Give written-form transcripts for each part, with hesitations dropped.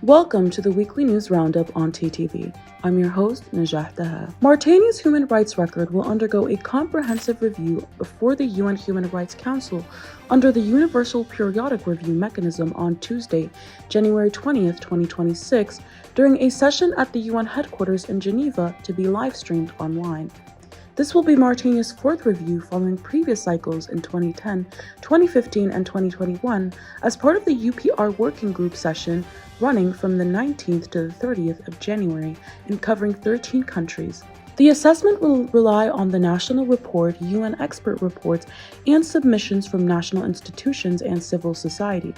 Welcome to the weekly news roundup on TTV. I'm your host, Najah Daha. Mauritania's human rights record will undergo a comprehensive review before the UN Human Rights Council under the Universal Periodic Review mechanism on Tuesday, January 20th, 2026, during a session at the UN headquarters in Geneva to be live-streamed online. This will be Mauritania's fourth review following previous cycles in 2010, 2015, and 2021 as part of the UPR Working Group session running from the 19th to the 30th of January and covering 13 countries. The assessment will rely on the national report, UN expert reports, and submissions from national institutions and civil society.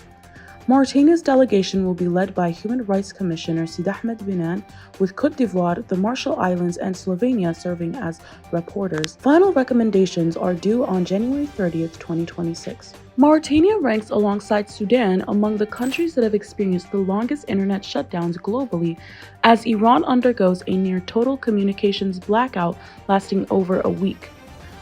Mauritania's delegation will be led by Human Rights Commissioner Sid Ahmed Binan, with Côte d'Ivoire, the Marshall Islands, and Slovenia serving as rapporteurs. Final recommendations are due on January 30th, 2026. Mauritania ranks alongside Sudan among the countries that have experienced the longest internet shutdowns globally, as Iran undergoes a near total communications blackout lasting over a week.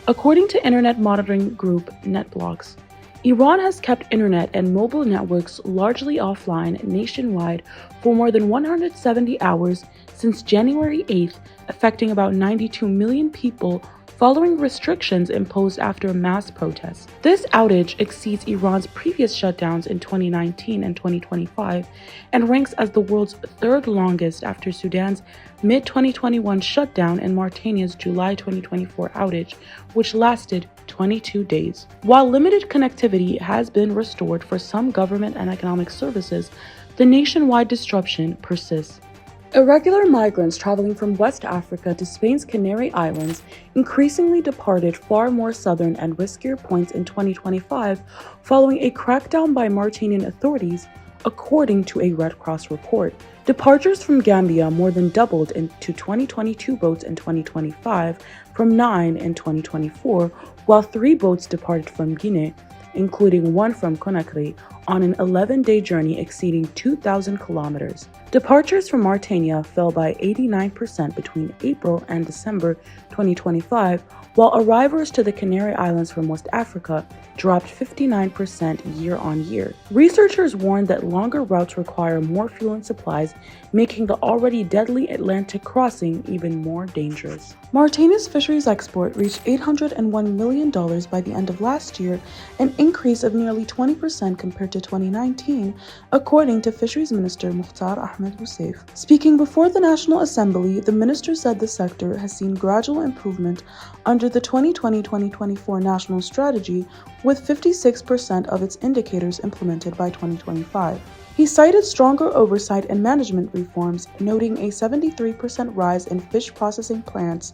According to internet monitoring group NetBlocks, Iran has kept internet and mobile networks largely offline nationwide for more than 170 hours since January 8th, affecting about 92 million people following restrictions imposed after mass protests. This outage exceeds Iran's previous shutdowns in 2019 and 2025 and ranks as the world's third longest after Sudan's mid-2021 shutdown and Mauritania's July 2024 outage, which lasted 22 days. While limited connectivity has been restored for some government and economic services, the nationwide disruption persists. Irregular migrants traveling from West Africa to Spain's Canary Islands increasingly departed far more southern and riskier points in 2025 following a crackdown by Mauritanian authorities, according to a Red Cross report. Departures from Gambia more than doubled to 2022 boats in 2025 from 9 in 2024, while 3 boats departed from Guinea, including one from Conakry, on an 11-day journey exceeding 2,000 kilometers. Departures from Mauritania fell by 89% between April and December 2025, while arrivals to the Canary Islands from West Africa dropped 59% year-on-year. Researchers warned that longer routes require more fuel and supplies, making the already deadly Atlantic crossing even more dangerous. Mauritania's fisheries export reached $801 million by the end of last year, an increase of nearly 20% compared to 2019, according to Fisheries Minister Mukhtar Ahmed Husseif. Speaking before the National Assembly, the minister said the sector has seen gradual improvement under the 2020-2024 National Strategy, with 56% of its indicators implemented by 2025. He cited stronger oversight and management reforms, noting a 73% rise in fish processing plants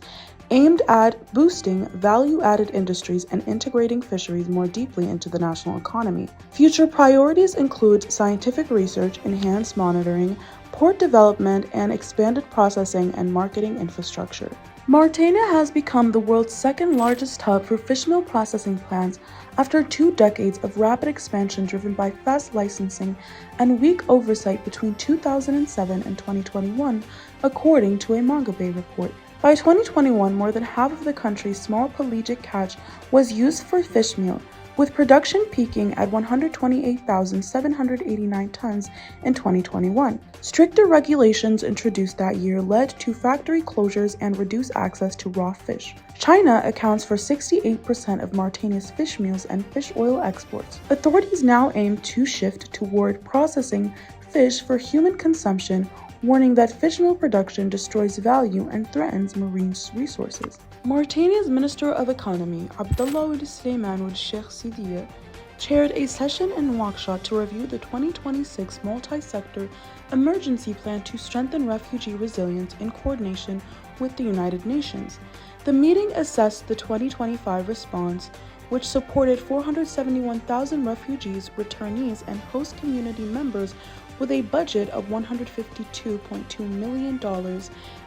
aimed at boosting value-added industries and integrating fisheries more deeply into the national economy. Future priorities include scientific research, enhanced monitoring, port development, and expanded processing and marketing infrastructure. Mauritania has become the world's second largest hub for fish meal processing plants after 2 decades of rapid expansion driven by fast licensing and weak oversight between 2007 and 2021, according to a Mongabay report. By 2021, more than half of the country's small pelagic catch was used for fish meal, with production peaking at 128,789 tons in 2021. Stricter regulations introduced that year led to factory closures and reduced access to raw fish. China accounts for 68% of Mauritania's fish meals and fish oil exports. Authorities now aim to shift toward processing fish for human consumption, warning that fish meal production destroys value and threatens marine resources. Mauritania's Minister of Economy, Abdullah Ould Sleiman Ould Sheikh Sidiya, chaired a session in Nouakchott to review the 2026 multi-sector emergency plan to strengthen refugee resilience in coordination with the United Nations. The meeting assessed the 2025 response, which supported 471,000 refugees, returnees, and host community members with a budget of $152.2 million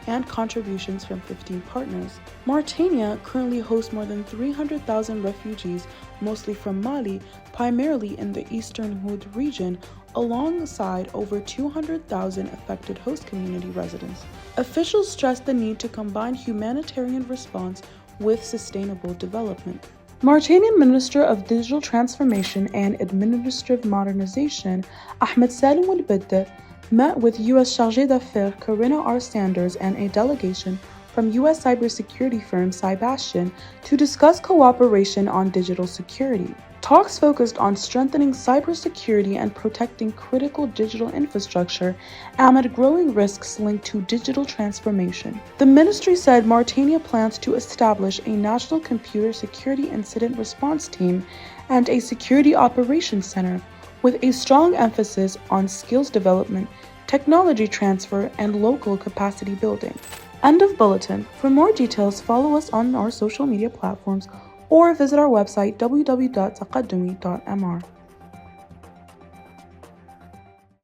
and contributions from 15 partners. Mauritania currently hosts more than 300,000 refugees, mostly from Mali, primarily in the Eastern Hood region, alongside over 200,000 affected host community residents. Officials stressed the need to combine humanitarian response with sustainable development. Mauritanian Minister of Digital Transformation and Administrative Modernization, Ahmed Salim Al Bedda, met with U.S. Chargé d'Affaires Corinna R. Sanders and a delegation from U.S. cybersecurity firm Cybastion to discuss cooperation on digital security. Talks focused on strengthening cybersecurity and protecting critical digital infrastructure amid growing risks linked to digital transformation. The ministry said Mauritania plans to establish a national computer security incident response team and a security operations center with a strong emphasis on skills development, technology transfer, and local capacity building. End of bulletin. For more details, follow us on our social media platforms or visit our website www.taqaddumi.mr.